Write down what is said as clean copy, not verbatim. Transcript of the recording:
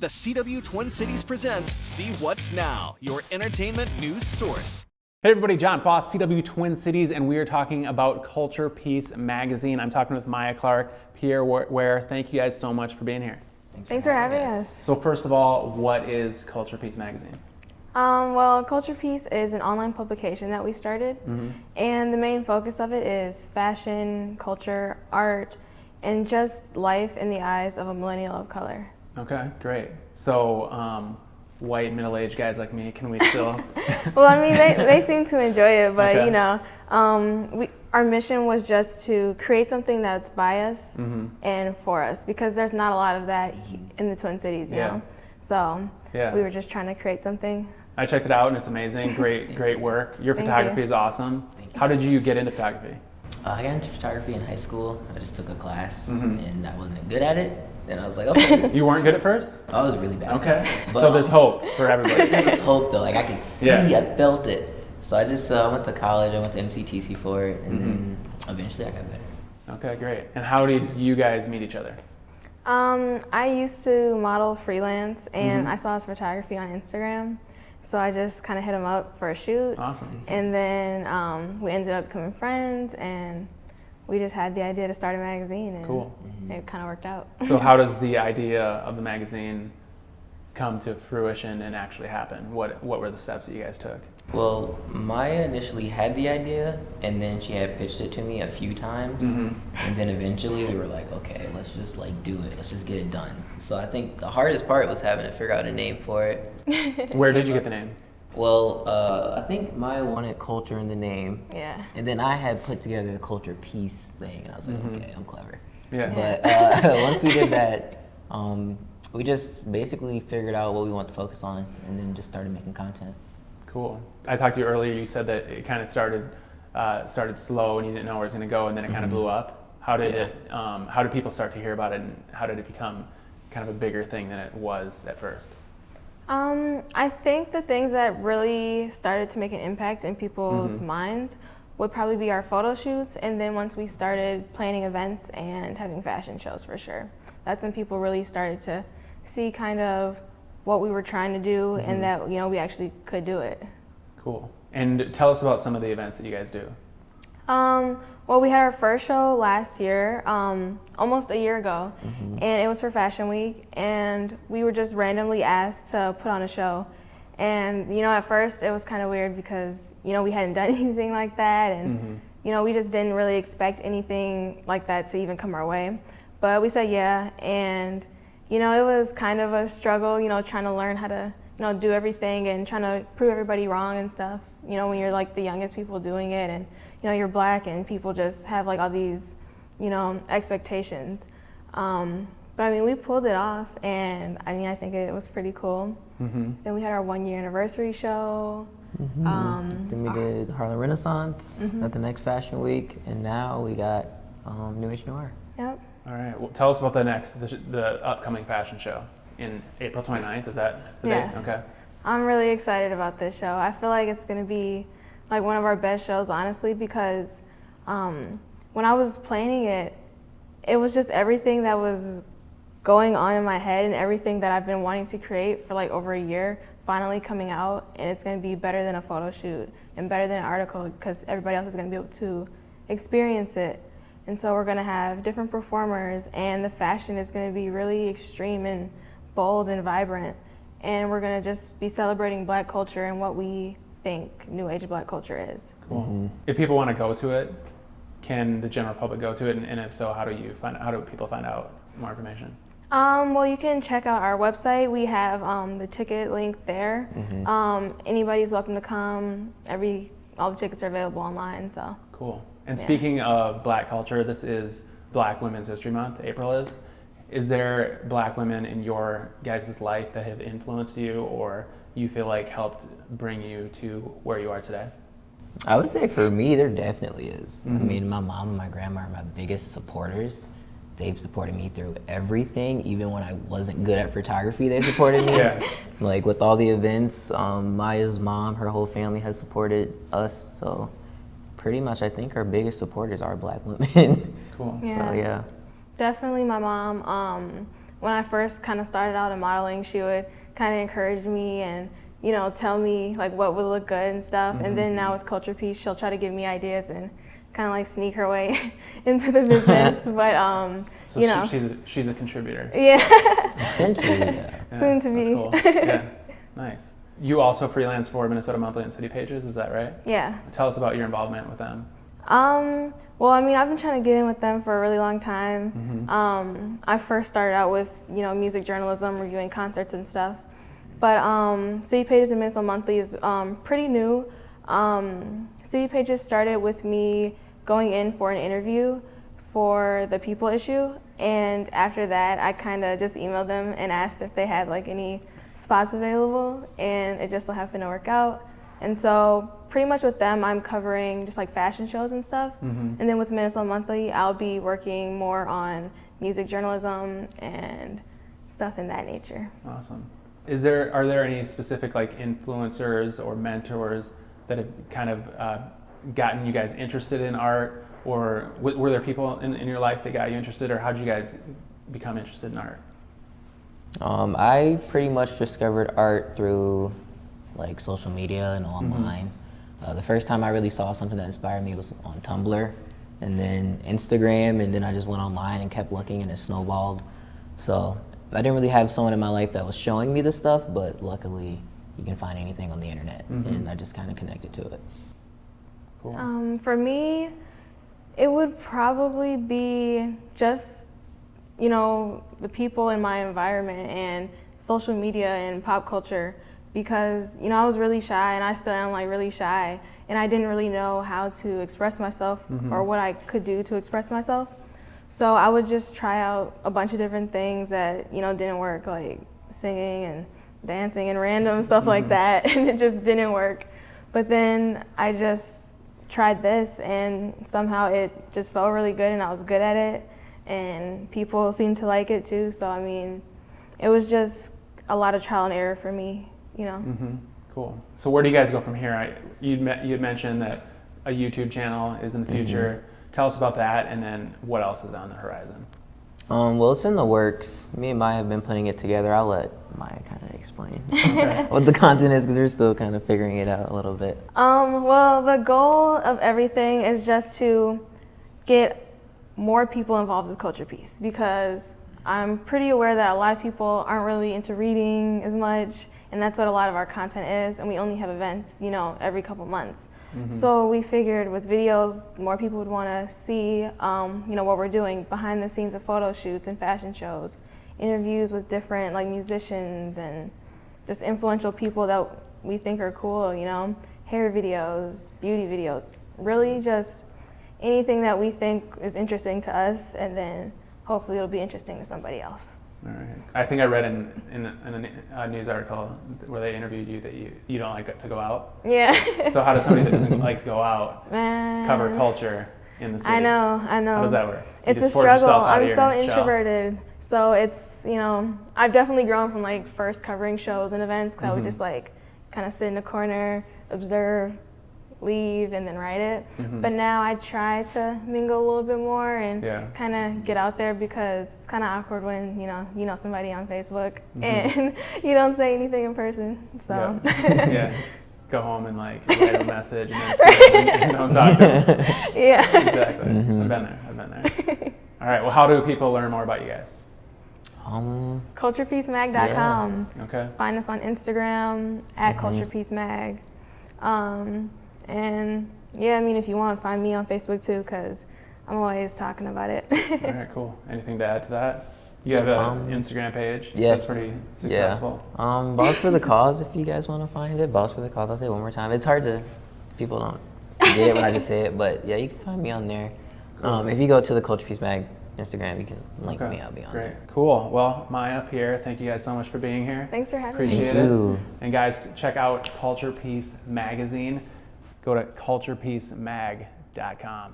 The CW Twin Cities presents See What's Now, your entertainment news source. Hey everybody, Jon Foss, CW Twin Cities, and we are talking about Culture Piece Magazine. I'm talking with Maya Clark, Pierre Ware. Thank you guys so much for being here. Thanks for having us. So first of all, what is Culture Piece Magazine? Well, Culture Piece is an online publication that we started, and the main focus of it is fashion, culture, art, and just life in the eyes of a millennial of color. Okay, great. So white middle-aged guys like me, can we still? Well, I mean, they seem to enjoy it, but Okay. you know, our mission was just to create something that's by us and for us, because there's not a lot of that in the Twin Cities, you know. So we were just trying to create something. I checked it out and it's amazing. Great work. Your Thank photography you. is awesome. How did you get into photography? I got into photography in high school. I just took a class and I wasn't good at it. And I was like, okay. You weren't good at first? I was really bad. Okay. But, So there's hope for everybody. There's hope though. Like I could see, I felt it. So I just went to college. I went to MCTC for it, and then eventually I got better. Okay, great. And how did you guys meet each other? I used to model freelance, and I saw his photography on Instagram, so I just kind of hit him up for a shoot. Awesome. And then we ended up becoming friends, and we just had the idea to start a magazine, and Cool. it kind of worked out. So how does the idea of the magazine come to fruition and actually happen? What were the steps that you guys took? Well, Maya initially had the idea, and then she had pitched it to me a few times, and then eventually we were like, okay, let's just like do it. Let's just get it done. So I think the hardest part was having to figure out a name for it. Where did you get the name? Well, I think Maya wanted culture in the name. Yeah. And then I had put together the culture piece thing, and I was like, okay, I'm clever. Yeah. But once we did that, we just basically figured out what we want to focus on, and then just started making content. Cool. I talked to you earlier, you said that it kind of started slow and you didn't know where it was going to go, and then it kind of blew up. How did how did people start to hear about it, and how did it become kind of a bigger thing than it was at first? I think the things that really started to make an impact in people's minds would probably be our photo shoots, and then once we started planning events and having fashion shows, for sure. That's when people really started to see kind of what we were trying to do, and that, you know, we actually could do it. Cool. And tell us about some of the events that you guys do. Well, we had our first show last year, almost a year ago, and it was for Fashion Week, and we were just randomly asked to put on a show. And, you know, at first it was kind of weird because, you know, we hadn't done anything like that, and, you know, we just didn't really expect anything like that to even come our way. But we said yeah, and, you know, it was kind of a struggle, you know, trying to learn how to, you know, do everything and trying to prove everybody wrong and stuff. You know, when you're like the youngest people doing it, and, you know, you're black and people just have like all these, you know, expectations. But I mean, we pulled it off, and I mean, I think it was pretty cool. Then we had our 1-year anniversary show. Then we did Harlem Renaissance at the next Fashion Week, and now we got New Age Noir. Yep. All right. Well, tell us about the upcoming fashion show in April 29th. Is that the Yes. date? Okay. I'm really excited about this show. I feel like it's gonna be like one of our best shows, honestly, because when I was planning it, it was just everything that was going on in my head and everything that I've been wanting to create for like over a year finally coming out, and it's gonna be better than a photo shoot and better than an article because everybody else is gonna be able to experience it. And so we're gonna have different performers, and the fashion is gonna be really extreme and bold and vibrant. And we're gonna just be celebrating Black culture and what we think New Age Black culture is. Cool. If people want to go to it, can the general public go to it? And if so, how do people find out more information? Well, you can check out our website. We have the ticket link there. Anybody's welcome to come. All the tickets are available online. So. Cool. And speaking of Black culture, this is Black Women's History Month. April is. Is there Black women in your guys' life that have influenced you, or you feel like helped bring you to where you are today? I would say for me, there definitely is. I mean, my mom and my grandma are my biggest supporters. They've supported me through everything, even when I wasn't good at photography, they supported me. Like with all the events, Maya's mom, her whole family has supported us. So pretty much I think our biggest supporters are Black women. Cool. Yeah. So yeah. Definitely my mom. when I first kind of started out in modeling, she would kind of encourage me and, you know, tell me like what would look good and stuff. And then now with Culture Piece, she'll try to give me ideas and kind of like sneak her way into the business. But So you know, she's a contributor. yeah. Essentially, yeah. Soon to That's be. cool. Yeah, nice. You also freelance for Minnesota Monthly and City Pages, is that right? Yeah. Tell us about your involvement with them. Well, I mean, I've been trying to get in with them for a really long time. I first started out with, you know, music journalism, reviewing concerts and stuff. But City Pages and Minnesota Monthly is pretty new. City Pages started with me going in for an interview for the People issue, and after that, I kind of just emailed them and asked if they had like any spots available, and it just so happened to work out. And so pretty much with them, I'm covering just like fashion shows and stuff. And then with Minnesota Monthly, I'll be working more on music journalism and stuff in that nature. Awesome. Are there any specific like influencers or mentors that have kind of gotten you guys interested in art, or were there people in your life that got you interested, or how did you guys become interested in art? I pretty much discovered art through like social media and online. The first time I really saw something that inspired me was on Tumblr, and then Instagram, and then I just went online and kept looking, and it snowballed. So I didn't really have someone in my life that was showing me this stuff, but luckily you can find anything on the internet, and I just kind of connected to it. Cool. For me, it would probably be just, you know, the people in my environment and social media and pop culture, because, you know, I was really shy, and I still am like really shy, and I didn't really know how to express myself or what I could do to express myself. So I would just try out a bunch of different things that, you know, didn't work, like singing and dancing and random stuff like that, and it just didn't work. But then I just tried this, and somehow it just felt really good, and I was good at it, and people seemed to like it too. So I mean, it was just a lot of trial and error for me, you know. Cool. So where do you guys go from here? You had mentioned that a YouTube channel is in the future. Tell us about that, and then what else is on the horizon? Well, it's in the works. Me and Maya have been putting it together. I'll let Maya kind of explain what the content is, because we're still kind of figuring it out a little bit. Well, the goal of everything is just to get more people involved with Culture Piece, because I'm pretty aware that a lot of people aren't really into reading as much, and that's what a lot of our content is, and we only have events, you know, every couple months. So we figured with videos, more people would want to see, you know, what we're doing behind the scenes of photo shoots and fashion shows, interviews with different like musicians and just influential people that we think are cool, you know, hair videos, beauty videos, really just anything that we think is interesting to us, and then hopefully it'll be interesting to somebody else. All right. I think I read in a news article where they interviewed you that you don't like to go out. Yeah. So how does somebody that doesn't like to go out Man. cover culture in the city? I know. How does that work? It's You a just force struggle. yourself out of I'm your so shell. introverted. So it's, you know, I've definitely grown from like first covering shows and events, because I would just like kind of sit in a corner, observe, leave, and then write it. But now I try to mingle a little bit more and kind of get out there, because it's kind of awkward when, you know somebody on Facebook and you don't say anything in person. So Yeah. Go home and like write a message and then sit and don't talk to them. Yeah. Exactly. I've been there. All right. Well, how do people learn more about you guys? CulturePieceMag.com. Okay. Find us on Instagram at CulturePieceMag. And yeah, I mean, if you want, find me on Facebook too, because I'm always talking about it. All right, cool. Anything to add to that? You have an Instagram page. Yes. That's pretty successful. Yeah. Boss for the Cause, if you guys want to find it. Boss for the Cause. I'll say it one more time. It's hard to, people don't get it when I just say it, but yeah, you can find me on there. If you go to the Culture Piece Mag Instagram, you can link me. I'll be on there. Great. Cool. Well, Maya, Pierre, thank you guys so much for being here. Thanks for having me. Appreciate Thank it. you. And guys, check out Culture Piece Magazine. Go to culturepiecemag.com.